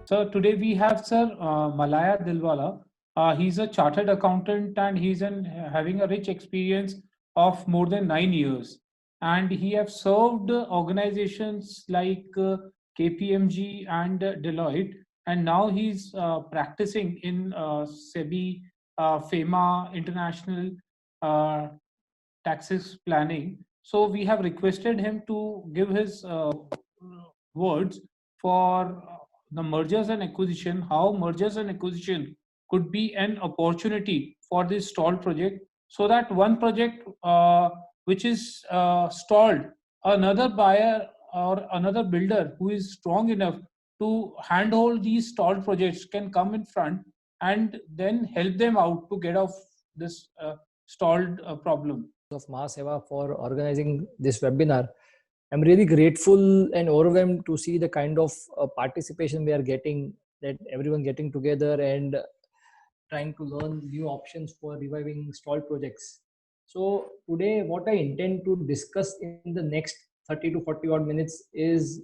So today we have Sir Malaya Dilwala. He's a chartered accountant and having a rich experience of more than 9 years. And he have served organizations like KPMG and Deloitte. And now he's practicing in SEBI, FEMA, International uh, Taxes Planning. So we have requested him to give his words for the mergers and acquisition, how mergers and acquisition could be an opportunity for this stalled project, so that one project which is stalled, another buyer or another builder who is strong enough to handhold these stalled projects can come in front and then help them out to get off this stalled problem. Of Mahaseva for organizing this webinar. I'm really grateful and overwhelmed to see the kind of participation we are getting, that everyone getting together and trying to learn new options for reviving stalled projects. So today what I intend to discuss in the next 30 to 40 odd minutes is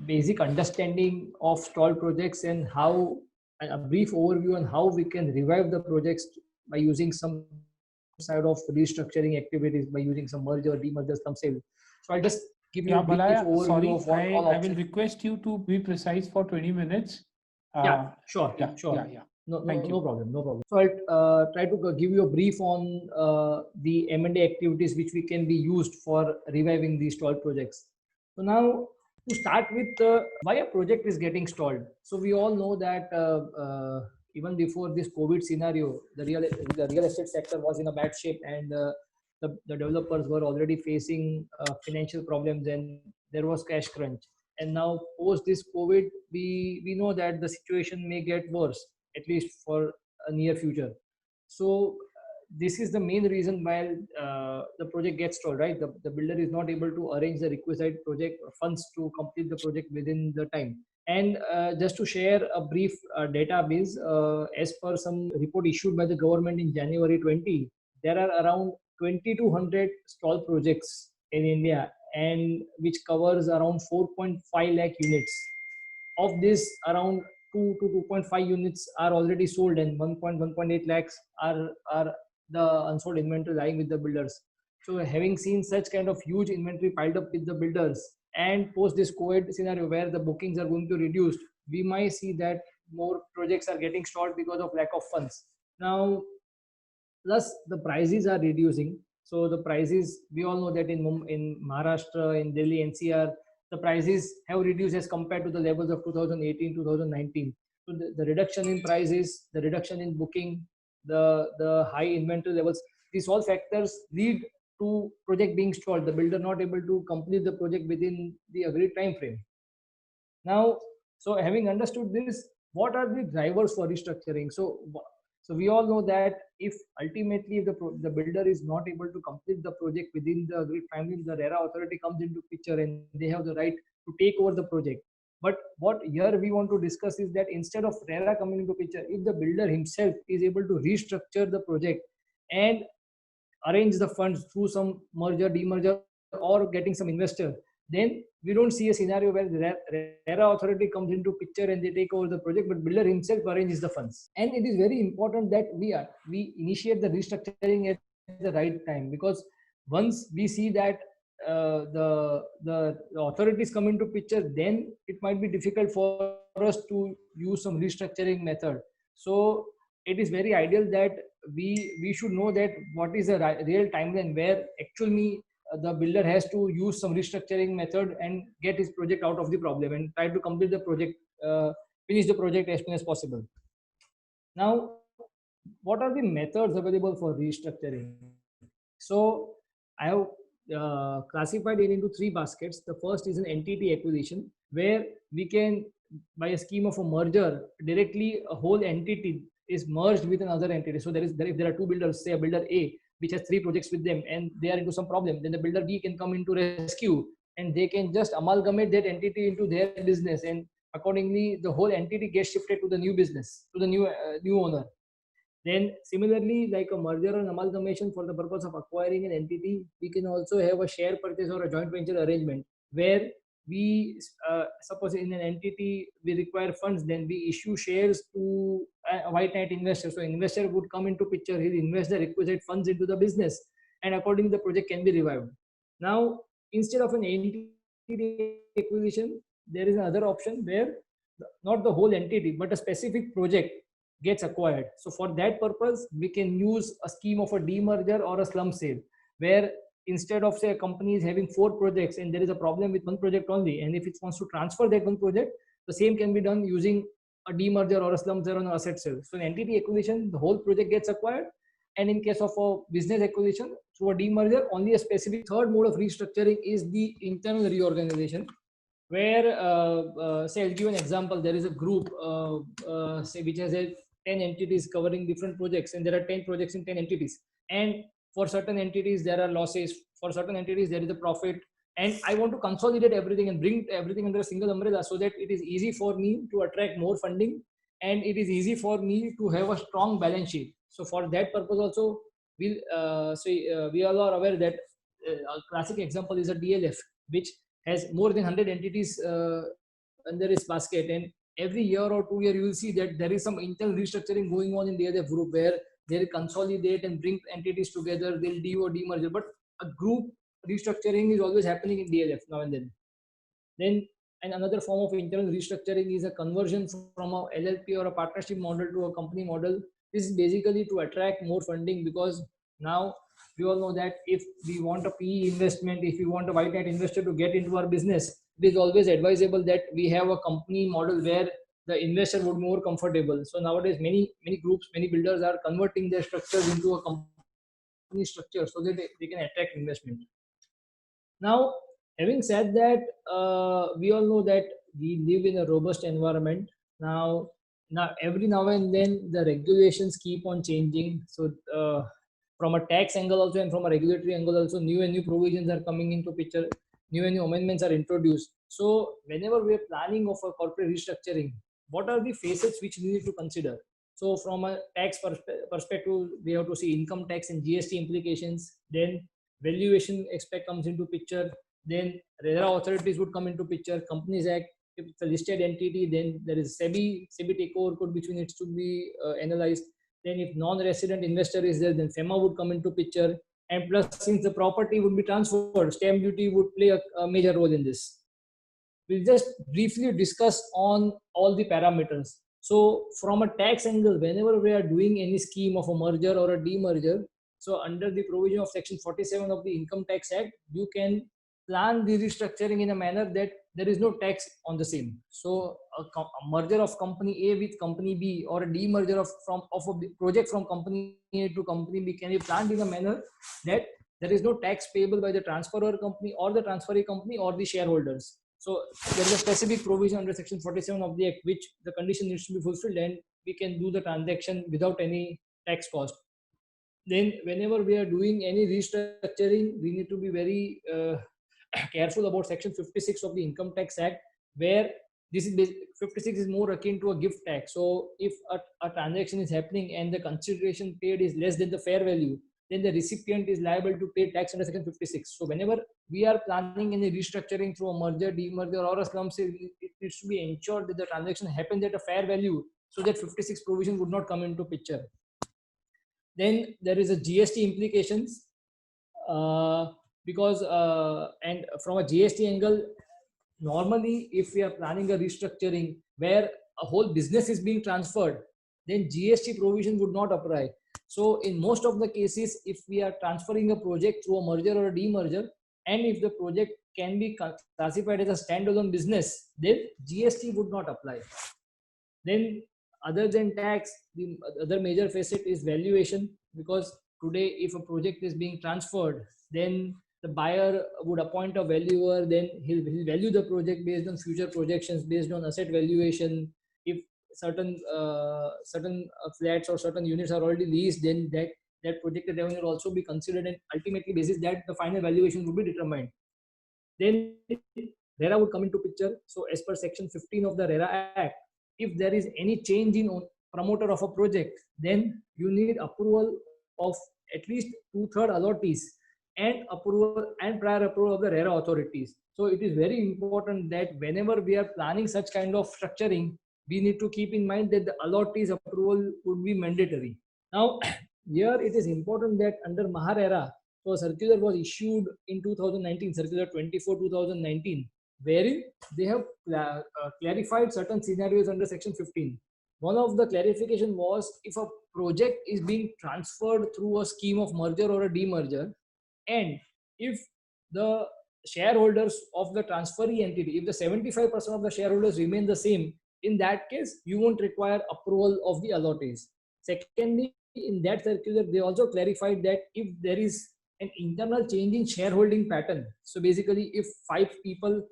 basic understanding of stalled projects and how a brief overview on how we can revive the projects by using some side of restructuring activities, by using some merger, demerger, some sale. So I'll just give you Yeah, a brief Malaya, overview sorry, of what all I will options. request you to be precise for 20 minutes. Yeah, sure, Yeah, sure. yeah. No, Thank you. no problem, no problem. So I'll try to give you a brief on the M&A activities which we can be used for reviving these stalled projects. So now to start with, why a project is getting stalled. So we all know that even before this COVID scenario, the real estate sector was in a bad shape, and the developers were already facing financial problems, and there was cash crunch. And now post this COVID, we know that the situation may get worse, at least for a near future. So this is the main reason why the project gets stalled, right? The builder is not able to arrange the requisite project funds to complete the project within the time. And just to share a brief database, as per some report issued by the government in January 20, there are around 2200 stall projects in India, and which covers around 4.5 lakh units. Of this, around 2 to 2.5 units are already sold, and 1.8 lakhs are the unsold inventory lying with the builders. So having seen such kind of huge inventory piled up with the builders, and post this COVID scenario where the bookings are going to reduce, we might see that more projects are getting stalled because of lack of funds. Now, plus the prices are reducing. So the prices, we all know that in Maharashtra, in Delhi, NCR, the prices have reduced as compared to the levels of 2018, 2019. So the reduction in prices, the reduction in booking, the high inventory levels, these all factors lead to project being stalled, the builder not able to complete the project within the agreed time frame. Now, so having understood this, what are the drivers for restructuring? So we all know that if ultimately the builder is not able to complete the project within the agreed timeline, the RERA authority comes into picture and they have the right to take over the project. But what here we want to discuss is that instead of RERA coming into picture, if the builder himself is able to restructure the project and arrange the funds through some merger, demerger, or getting some investor, then we don't see a scenario where the RERA authority comes into picture and they take over the project, but builder himself arranges the funds. And it is very important that we initiate the restructuring at the right time, because once we see that the authorities come into picture, then it might be difficult for us to use some restructuring method. So it is very ideal that we should know that what is a real timeline where actually the builder has to use some restructuring method and get his project out of the problem and try to complete the project, finish the project as soon as possible. Now, what are the methods available for restructuring? So I have classified it into three baskets. The first is an entity acquisition, where we can, by a scheme of a merger, directly a whole entity is merged with another entity. So if there are two builders, say a builder A which has three projects with them and they are into some problem, then the builder B can come into rescue and they can just amalgamate that entity into their business, and accordingly the whole entity gets shifted to the new business, to the new owner. Then similarly, like a merger and amalgamation for the purpose of acquiring an entity, we can also have a share purchase or a joint venture arrangement where we suppose in an entity we require funds, then we issue shares to a white knight investor. So investor would come into picture, he'll invest the requisite funds into the business, and accordingly the project can be revived. Now, instead of an entity acquisition, there is another option where not the whole entity but a specific project gets acquired. So for that purpose, we can use a scheme of a demerger or a slump sale, where instead of, say, a company is having 4 projects and there is a problem with one project only, and if it wants to transfer that one project, the same can be done using a demerger or a slump sale or an asset sale. So in entity acquisition, the whole project gets acquired, and in case of a business acquisition through a demerger, only a specific. Third mode of restructuring is the internal reorganization, where say, I'll give an example. There is a group say, which has 10 entities covering different projects, and there are 10 projects in 10 entities, and for certain entities there are losses, for certain entities there is a profit, and I want to consolidate everything and bring everything under a single umbrella, so that it is easy for me to attract more funding and it is easy for me to have a strong balance sheet. So for that purpose also, we'll we all are aware that a classic example is a DLF, which has more than 100 entities under its basket, and every year or 2 year you will see that there is some internal restructuring going on in the other group, where they'll consolidate and bring entities together, they'll do or demerger, but a group restructuring is always happening in DLF now and then. And another form of internal restructuring is a conversion from a LLP or a partnership model to a company model. This is basically to attract more funding, because now we all know that if we want a PE investment, if we want a white hat investor to get into our business, it is always advisable that we have a company model where the investor would be more comfortable. So nowadays, many groups, many builders are converting their structures into a company structure so that they can attract investment. Now, having said that, we all know that we live in a robust environment. Now every now and then the regulations keep on changing. So from a tax angle also and from a regulatory angle also, new and new provisions are coming into picture. New and new amendments are introduced. So whenever we are planning of a corporate restructuring, what are the facets which we need to consider? So from a tax perspective, we have to see income tax and GST implications. Then valuation aspect comes into picture. Then RERA authorities would come into picture. Companies Act, if it's a listed entity, then there is SEBI takeover code which needs to be analyzed. Then if non-resident investor is there, then FEMA would come into picture. And plus, since the property would be transferred, stamp duty would play a major role in this. We'll just briefly discuss on all the parameters. So from a tax angle, whenever we are doing any scheme of a merger or a demerger, so under the provision of Section 47 of the Income Tax Act, you can plan the restructuring in a manner that there is no tax on the same. So a merger of company A with company B, or a demerger of a project from company A to company B can be planned in a manner that there is no tax payable by the transferor company or the transferee company or the shareholders. So there is a specific provision under Section 47 of the Act which the condition needs to be fulfilled, and we can do the transaction without any tax cost. Then whenever we are doing any restructuring, we need to be very careful about Section 56 of the Income Tax Act, where this is 56 is more akin to a gift tax. So if a transaction is happening and the consideration paid is less than the fair value, then the recipient is liable to pay tax under Section 56. So whenever we are planning any restructuring through a merger, demerger, or a slump sale, it needs to be ensured that the transaction happens at a fair value, so that 56 provision would not come into picture. Then there is a GST implications, because and from a GST angle, normally if we are planning a restructuring where a whole business is being transferred, then GST provision would not apply. So in most of the cases, if we are transferring a project through a merger or a demerger, and if the project can be classified as a standalone business, then GST would not apply. Then other than tax, the other major facet is valuation, because today if a project is being transferred, then the buyer would appoint a valuer, then he'll value the project based on future projections, based on asset valuation. If certain flats or certain units are already leased, then that projected revenue will also be considered, and ultimately basis that the final valuation will be determined. Then RERA would come into picture. So as per Section 15 of the RERA Act, if there is any change in promoter of a project, then you need approval of at least 2/3 allottees and approval and prior approval of the RERA authorities. So it is very important that whenever we are planning such kind of structuring, we need to keep in mind that the allottees approval would be mandatory. Now, here it is important that under Maharera, so a circular was issued in 2019, circular 24/2019, wherein they have clarified certain scenarios under section 15. One of the clarification was if a project is being transferred through a scheme of merger or a demerger, and if the shareholders of the transferee entity, if the 75% of the shareholders remain the same, in that case, you won't require approval of the allottees. Secondly, in that circular, they also clarified that if there is an internal change in shareholding pattern, so basically, if 5 people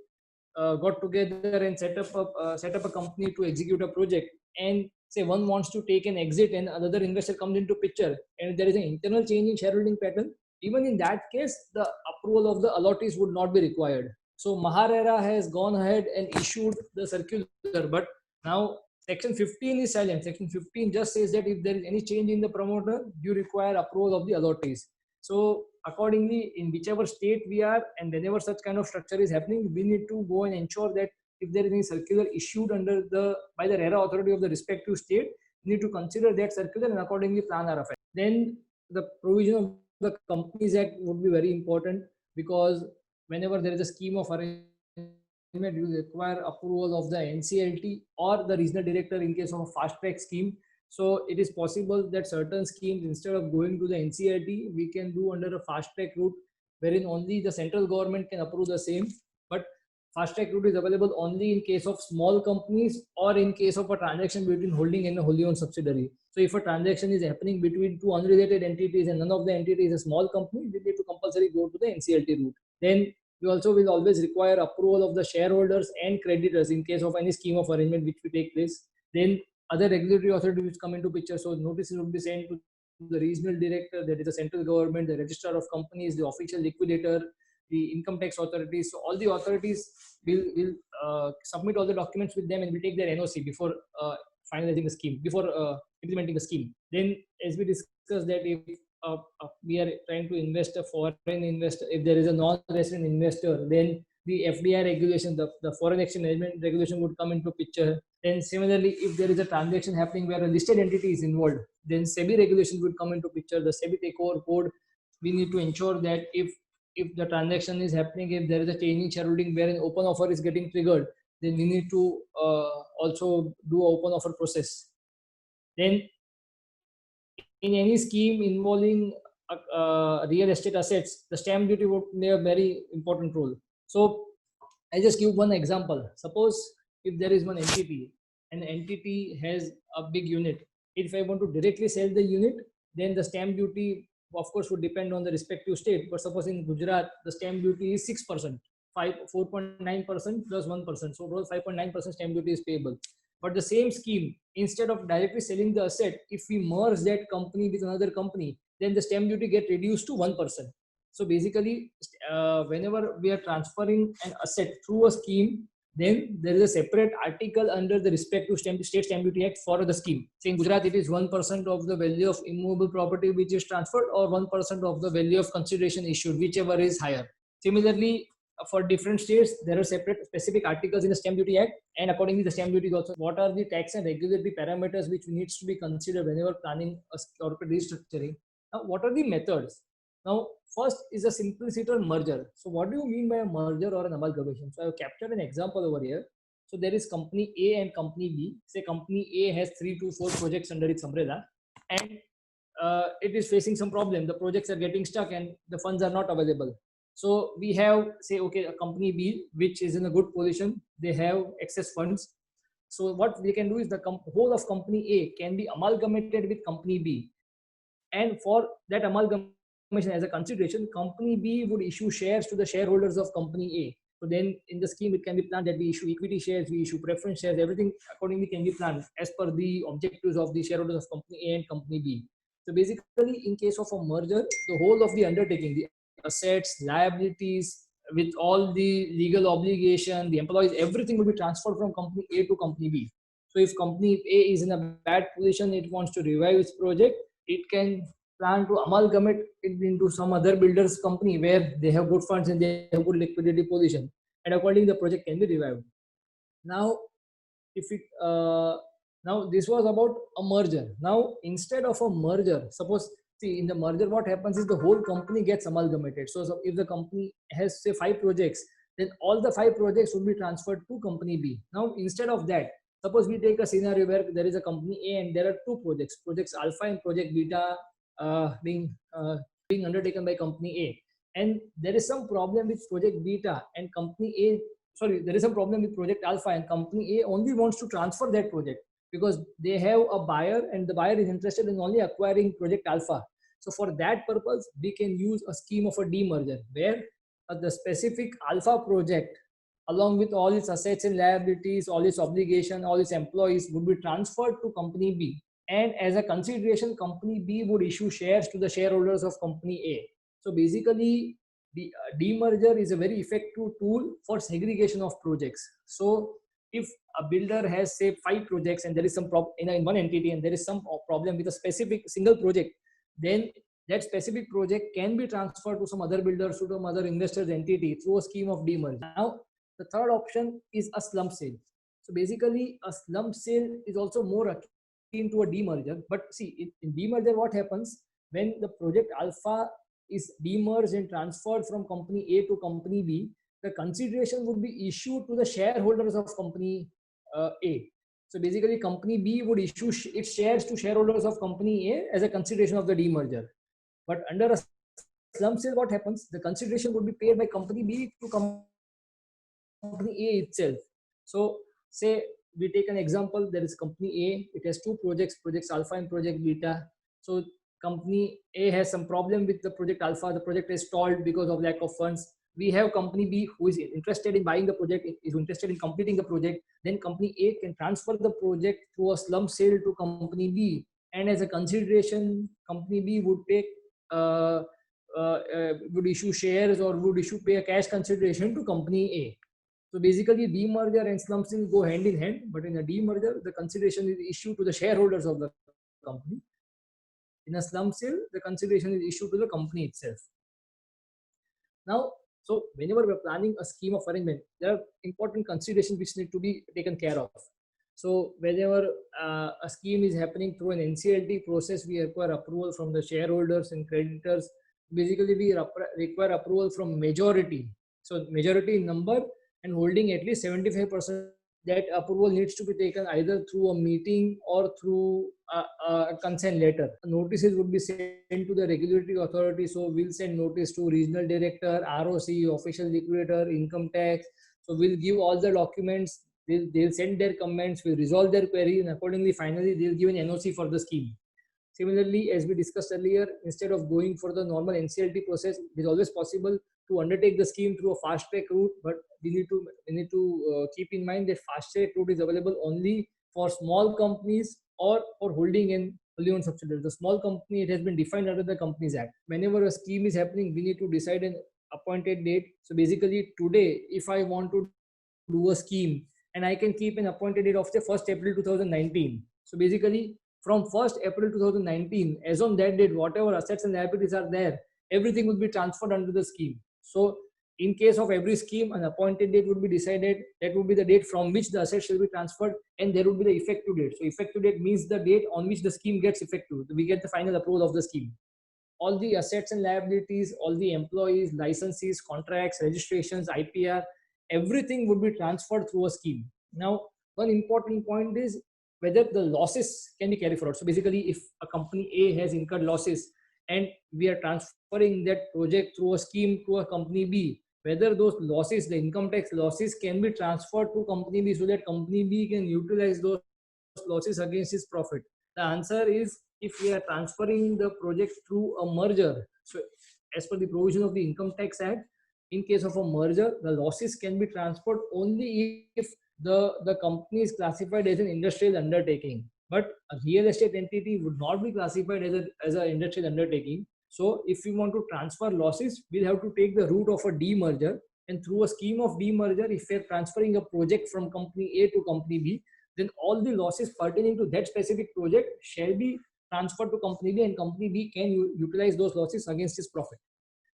got together and set up a company to execute a project, and say one wants to take an exit and another investor comes into picture, and there is an internal change in shareholding pattern, even in that case, the approval of the allottees would not be required. So Maharera has gone ahead and issued the circular, but now section 15 is silent. Section 15 just says that if there is any change in the promoter, you require approval of the allottees. So accordingly, in whichever state we are, and whenever such kind of structure is happening, we need to go and ensure that if there is any circular issued under by the RERA authority of the respective state, we need to consider that circular and accordingly plan our affairs. Then the provision of the Companies Act would be very important, because whenever there is a scheme of arrangement, you require approval of the NCLT or the regional director in case of a fast track scheme. So it is possible that certain schemes, instead of going to the NCLT, we can do under a fast track route, wherein only the central government can approve the same. But fast track route is available only in case of small companies or in case of a transaction between holding and a wholly owned subsidiary. So if a transaction is happening between two unrelated entities and none of the entities is a small company, we need to compulsory go to the NCLT route. Then we also will always require approval of the shareholders and creditors in case of any scheme of arrangement which will take place. Then other regulatory authorities which come into picture. So notices will be sent to the regional director, that is the central government, the registrar of companies, the official liquidator, the income tax authorities. So all the authorities will submit all the documents with them and will take their NOC before finalizing a scheme, before implementing a scheme. Then, as we discussed, that if we are trying to invest a foreign investor, if there is a non-resident investor, then the FDI regulation, the foreign exchange management regulation would come into picture. Then similarly, if there is a transaction happening where a listed entity is involved, then SEBI regulation would come into picture. The SEBI takeover code, we need to ensure that if the transaction is happening, if there is a change in shareholding where an open offer is getting triggered, then we need to also do an open offer process. Then in any scheme involving real estate assets, the stamp duty would play a very important role. So I just give one example. Suppose if there is one entity, and the entity has a big unit. If I want to directly sell the unit, then the stamp duty, of course, would depend on the respective state. But suppose in Gujarat, the stamp duty is 6%, 4.9% plus 1%. So overall 5.9% stamp duty is payable. But the same scheme, instead of directly selling the asset, if we merge that company with another company, then the stamp duty get reduced to 1%. So basically, whenever we are transferring an asset through a scheme, then there is a separate article under the respective state stamp duty act for the scheme. Say in Gujarat, it is 1% of the value of immovable property which is transferred, or 1% of the value of consideration issued, whichever is higher. Similarly, for different states, there are separate specific articles in the stamp duty act, and accordingly the stamp duty is also. What are the tax and regulatory parameters which needs to be considered whenever planning a corporate restructuring? Now, what are the methods? Now, first is a simplicity merger. So what do you mean by a merger or an amalgamation? So I have captured an example over here. So there is company A and company B. Say company A has 3 to 4 projects under its umbrella, and it is facing some problem. The projects are getting stuck and the funds are not available. So we have, say, okay, a company B, which is in a good position. They have excess funds. So what we can do is the whole of company A can be amalgamated with company B. And for that amalgamation as a consideration, company B would issue shares to the shareholders of company A. So then in the scheme, it can be planned that we issue equity shares, we issue preference shares, everything accordingly can be planned as per the objectives of the shareholders of company A and company B. So basically, in case of a merger, the whole of the undertaking, the assets, liabilities, with all the legal obligation, the employees, everything will be transferred from company A to company B. So if company A is in a bad position, it wants to revive its project, it can plan to amalgamate it into some other builders company where they have good funds and they have good liquidity position. and accordingly the project can be revived. Now, if it now this was about a merger. Now instead of a merger, suppose, see, in the merger what happens is the whole company gets amalgamated. So if the company has say 5 projects, then all the 5 projects would be transferred to company B. Now instead of that, suppose we take a scenario where there is a company A and there are 2 projects, projects alpha and project beta, being undertaken by company A, and there is some problem with project beta and company A, sorry, there is some problem with project alpha and company A only wants to transfer that project because they have a buyer and the buyer is interested in only acquiring project alpha. So for that purpose, we can use a scheme of a demerger where the specific alpha project along with all its assets and liabilities, all its obligation, all its employees would be transferred to company B. And as a consideration, company B would issue shares to the shareholders of company A. So basically, the demerger is a very effective tool for segregation of projects. So if a builder has say 5 projects and there is some problem in one entity and there is some problem with a specific single project, then that specific project can be transferred to some other builders, to some other investors entity through a scheme of demerger. Now, the third option is a slump sale. So basically, a slump sale is also more akin to a demerger. But see, in demerger, what happens when the project alpha is demerged and transferred from company A to company B, the consideration would be issued to the shareholders of company A. So basically, company B would issue its shares to shareholders of company A as a consideration of the demerger. But under a slump sale, what happens? The consideration would be paid by company B to company A itself. So say we take an example, there is company A, it has 2 projects, projects alpha and project beta. So company A has some problem with the project alpha, the project is stalled because of lack of funds. We have company B who is interested in buying the project, is interested in completing the project. Then company A can transfer the project through a slump sale to company B, and as a consideration, company B would take would issue shares or would pay a cash consideration to company A. So basically, demerger and slump sale go hand in hand, but in a demerger, the consideration is issued to the shareholders of the company. In a slump sale, the consideration is issued to the company itself. Now, so whenever we're planning a scheme of arrangement, there are important considerations which need to be taken care of. So whenever a scheme is happening through an NCLT process, we require approval from the shareholders and creditors. Basically, we require approval from majority. So majority in number and holding at least 75%. That approval needs to be taken either through a meeting or through a consent letter. Notices would be sent to the regulatory authority. So we'll send notice to regional director, ROC, official liquidator, income tax. So we'll give all the documents. They'll send their comments. We'll resolve their query, and accordingly, finally, they'll give an NOC for the scheme. Similarly, as we discussed earlier, instead of going for the normal NCLT process, it is always possible to undertake the scheme through a fast track route, but we need to keep in mind that fast track route is available only for small companies or for holding in wholly owned subsidiaries. The small company, it has been defined under the Companies Act. Whenever a scheme is happening, we need to decide an appointed date. So basically, today, if I want to do a scheme, and I can keep an appointed date of the 1st April 2019. So basically, from 1st April 2019, as on that date, whatever assets and liabilities are there, everything will be transferred under the scheme. So in case of every scheme, an appointed date would be decided. That would be the date from which the assets shall be transferred, and there would be the effective date. So effective date means the date on which the scheme gets effective. We get the final approval of the scheme. All the assets and liabilities, all the employees, licenses, contracts, registrations, IPR, everything would be transferred through a scheme. Now, one important point is whether the losses can be carried forward. So basically, if a company A has incurred losses and we are transferring that project through a scheme to a company B, whether those losses, the income tax losses, can be transferred to company B so that company B can utilize those losses against its profit. The answer is, if we are transferring the project through a merger, so as per the provision of the Income Tax Act, in case of a merger, the losses can be transferred only if the company is classified as an industrial undertaking. But a real estate entity would not be classified as an industrial undertaking. So if we want to transfer losses, we'll have to take the route of a demerger. And through a scheme of demerger, if we are transferring a project from company A to company B, then all the losses pertaining to that specific project shall be transferred to company B, and company B can utilize those losses against its profit.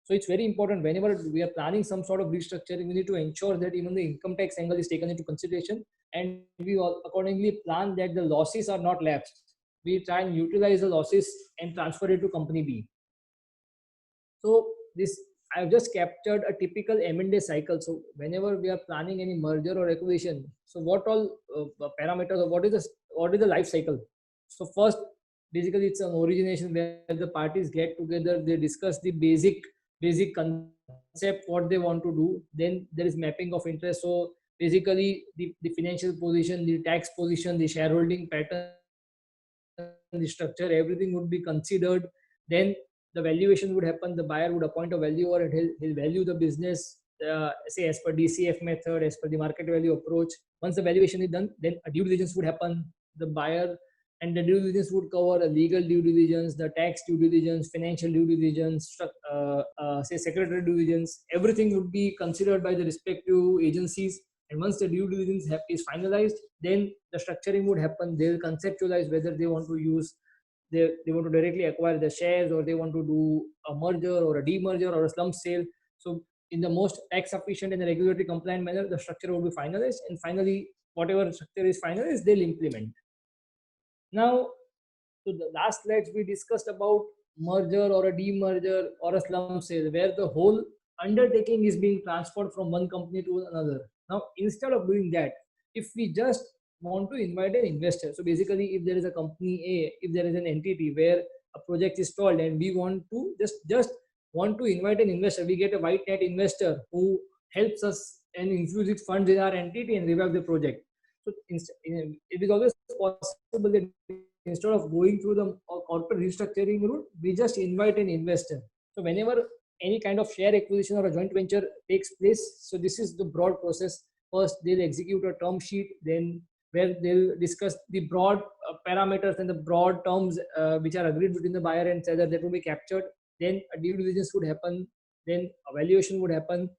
So it's very important whenever we are planning some sort of restructuring, we need to ensure that even the income tax angle is taken into consideration, and we accordingly plan that the losses are not lapsed. We try and utilize the losses and transfer it to company B. So this, I've just captured a typical M&A cycle. So whenever we are planning any merger or acquisition, so what all parameters, or what is the life cycle? So first, basically it's an origination where the parties get together, they discuss the basic concept, what they want to do. Then there is mapping of interest. So basically the financial position, the tax position, the shareholding pattern, the structure, everything would be considered. Then the valuation would happen. The buyer would appoint a valuer, and he'll value the business, say as per DCF method, as per the market value approach. Once the valuation is done, then a due diligence would happen. The buyer and the due diligence would cover a legal due diligence, the tax due diligence, financial due diligence, say secretary due diligence. Everything would be considered by the respective agencies. And once the due diligence is finalized, then the structuring would happen. They will conceptualize whether they want to use, they want to directly acquire the shares, or they want to do a merger or a demerger or a slump sale. So in the most tax efficient and regulatory compliant manner, the structure will be finalized, and finally whatever structure is finalized, they'll implement. Now, to the last slides, we discussed about merger or a demerger or a slump sale, where the whole undertaking is being transferred from one company to another. Now, instead of doing that, if we just want to invite an investor, so basically, if there is a company A, if there is an entity where a project is stalled, and we want to just want to invite an investor, we get a white hat investor who helps us and infuses funds in our entity and revive the project. So it is always possible that instead of going through the corporate restructuring route, we just invite an investor. So whenever any kind of share acquisition or a joint venture takes place, so this is the broad process. First, they'll execute a term sheet, then where they'll discuss the broad parameters and the broad terms which are agreed between the buyer and seller, that will be captured. Then a due diligence would happen. Then a valuation would happen.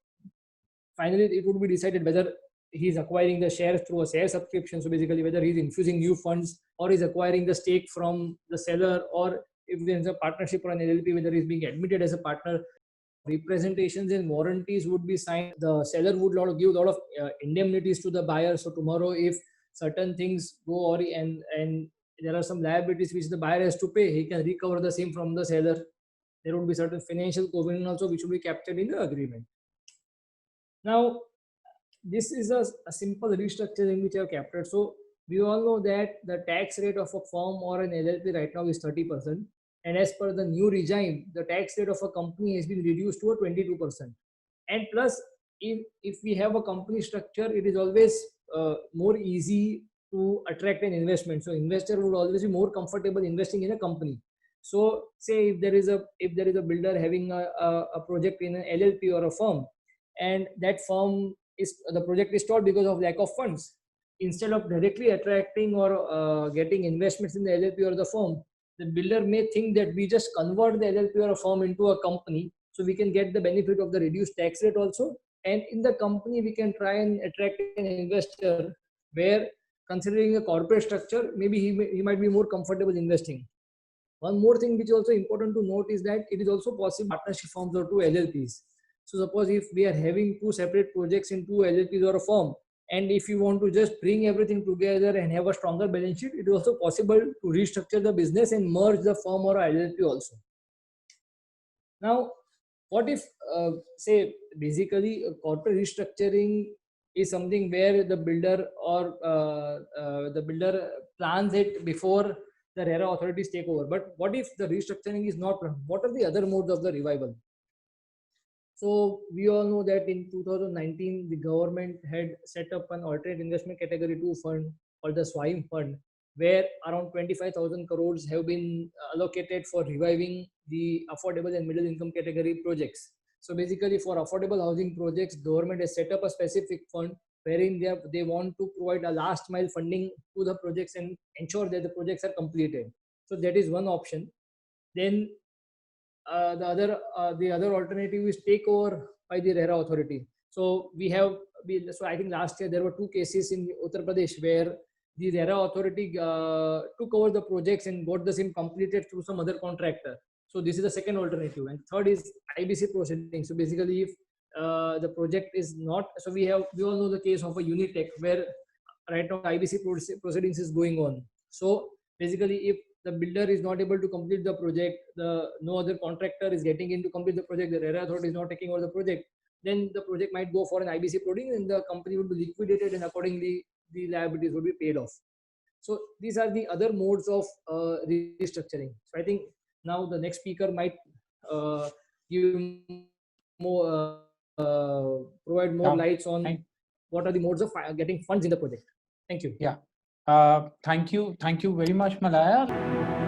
Finally, it would be decided whether he's acquiring the shares through a share subscription. So basically, whether he's infusing new funds, or he's acquiring the stake from the seller, or if there's a partnership or an LLP, whether he's being admitted as a partner. Representations and warranties would be signed. The seller would give a lot of indemnities to the buyer. So tomorrow, if certain things go or and there are some liabilities which the buyer has to pay, he can recover the same from the seller. There would be certain financial covenant also which will be captured in the agreement. Now, this is a simple restructuring which I have captured. So we all know that the tax rate of a firm or an LLP right now is 30%. And as per the new regime, the tax rate of a company has been reduced to a 22%. And plus, if we have a company structure, it is always more easy to attract an investment. So investor would always be more comfortable investing in a company. So say if there is a builder having a project in an LLP or a firm, and that firm the project is stalled because of lack of funds, instead of directly attracting or getting investments in the LLP or the firm, the builder may think that we just convert the LLP or a firm into a company, so we can get the benefit of the reduced tax rate also. And in the company, we can try and attract an investor where, considering a corporate structure, maybe he might be more comfortable investing. One more thing which is also important to note is that it is also possible partnership firms or two LLPs. So suppose if we are having two separate projects in two LLPs or a firm, and if you want to just bring everything together and have a stronger balance sheet, it is also possible to restructure the business and merge the firm or a LLP also. Now, what if, say, basically corporate restructuring is something where the builder or the builder plans it before the RERA authorities take over. But what if the restructuring is not planned? What are the other modes of the revival? So we all know that in 2019, the government had set up an alternate investment category 2 fund called the SWAIM fund, where around 25,000 crores have been allocated for reviving the affordable and middle income category projects. So basically, for affordable housing projects, government has set up a specific fund wherein they want to provide a last mile funding to the projects and ensure that the projects are completed. So that is one option. Then the other alternative is takeover by the RERA authority. So so I think last year there were 2 cases in Uttar Pradesh where the RERA authority took over the projects and got the same completed through some other contractor. So this is the second alternative. And third is IBC proceedings. So basically, if the project is not, so we all know the case of a Unitech where right now IBC proceedings is going on. So basically, if the builder is not able to complete the project, no other contractor is getting in to complete the project, the RERA authority is not taking over the project, then the project might go for an IBC proceeding and the company would be liquidated, and accordingly the liabilities would be paid off. So these are the other modes of restructuring. So I think now the next speaker might give more, provide more lights on what are the modes of getting funds in the project. Thank you. Yeah. Thank you very much, Malaya.